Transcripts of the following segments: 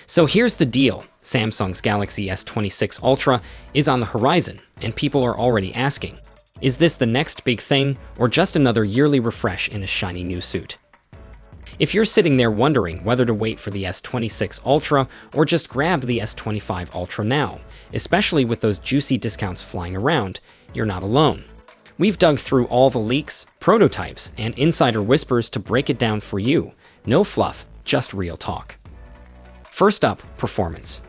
So here's the deal. Samsung's Galaxy S26 Ultra is on the horizon, and people are already asking, is this the next big thing, or just another yearly refresh in a shiny new suit? If you're sitting there wondering whether to wait for the S26 Ultra or just grab the S25 Ultra now, especially with those juicy discounts flying around, you're not alone. We've dug through all the leaks, prototypes, and insider whispers to break it down for you. No fluff, just real talk. First up, performance.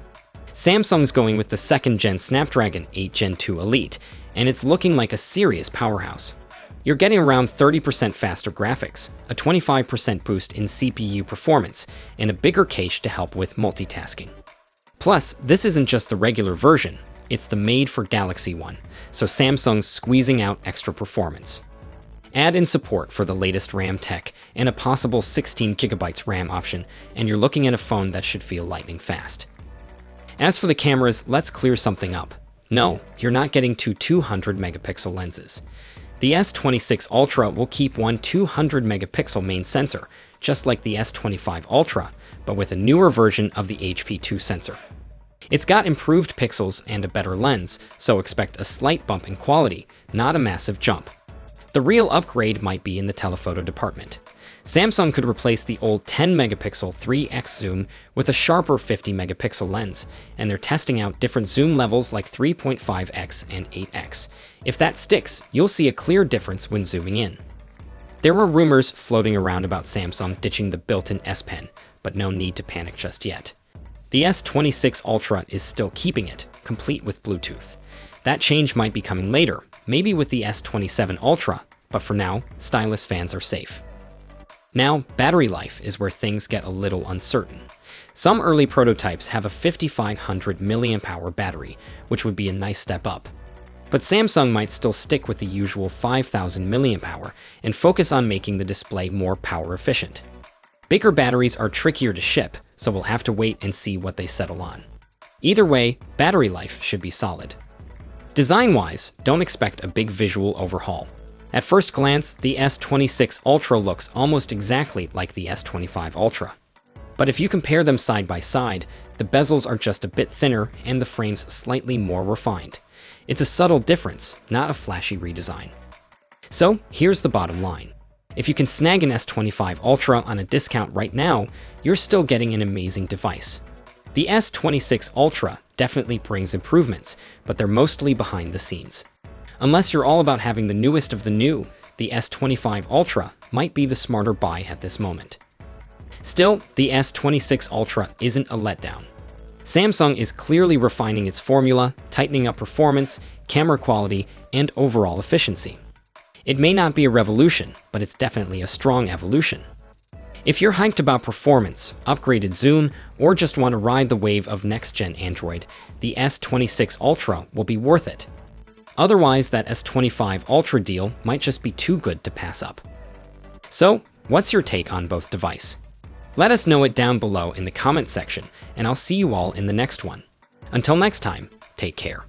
Samsung's going with the 2nd Gen Snapdragon 8 Gen 2 Elite, and it's looking like a serious powerhouse. You're getting around 30% faster graphics, a 25% boost in CPU performance, and a bigger cache to help with multitasking. Plus, this isn't just the regular version, it's the made-for-Galaxy one, so Samsung's squeezing out extra performance. Add in support for the latest RAM tech and a possible 16GB RAM option, and you're looking at a phone that should feel lightning fast. As for the cameras, let's clear something up. No, you're not getting two 200-megapixel lenses. The S26 Ultra will keep one 200-megapixel main sensor, just like the S25 Ultra, but with a newer version of the HP2 sensor. It's got improved pixels and a better lens, so expect a slight bump in quality, not a massive jump. The real upgrade might be in the telephoto department. Samsung could replace the old 10-megapixel 3x zoom with a sharper 50-megapixel lens, and they're testing out different zoom levels like 3.5x and 8x. If that sticks, you'll see a clear difference when zooming in. There were rumors floating around about Samsung ditching the built-in S Pen, but no need to panic just yet. The S26 Ultra is still keeping it, complete with Bluetooth. That change might be coming later, maybe with the S27 Ultra, but for now, stylus fans are safe. Now, battery life is where things get a little uncertain. Some early prototypes have a 5500 mAh battery, which would be a nice step up. But Samsung might still stick with the usual 5000 mAh and focus on making the display more power efficient. Bigger batteries are trickier to ship, so we'll have to wait and see what they settle on. Either way, battery life should be solid. Design-wise, don't expect a big visual overhaul. At first glance, the S26 Ultra looks almost exactly like the S25 Ultra. But if you compare them side by side, the bezels are just a bit thinner and the frame's slightly more refined. It's a subtle difference, not a flashy redesign. So here's the bottom line. If you can snag an S25 Ultra on a discount right now, you're still getting an amazing device. The S26 Ultra definitely brings improvements, but they're mostly behind the scenes. Unless you're all about having the newest of the new, the S25 Ultra might be the smarter buy at this moment. Still, the S26 Ultra isn't a letdown. Samsung is clearly refining its formula, tightening up performance, camera quality, and overall efficiency. It may not be a revolution, but it's definitely a strong evolution. If you're hyped about performance, upgraded zoom, or just want to ride the wave of next-gen Android, the S26 Ultra will be worth it. Otherwise, that S25 Ultra deal might just be too good to pass up. So, what's your take on both devices? Let us know it down below in the comment section, and I'll see you all in the next one. Until next time, take care.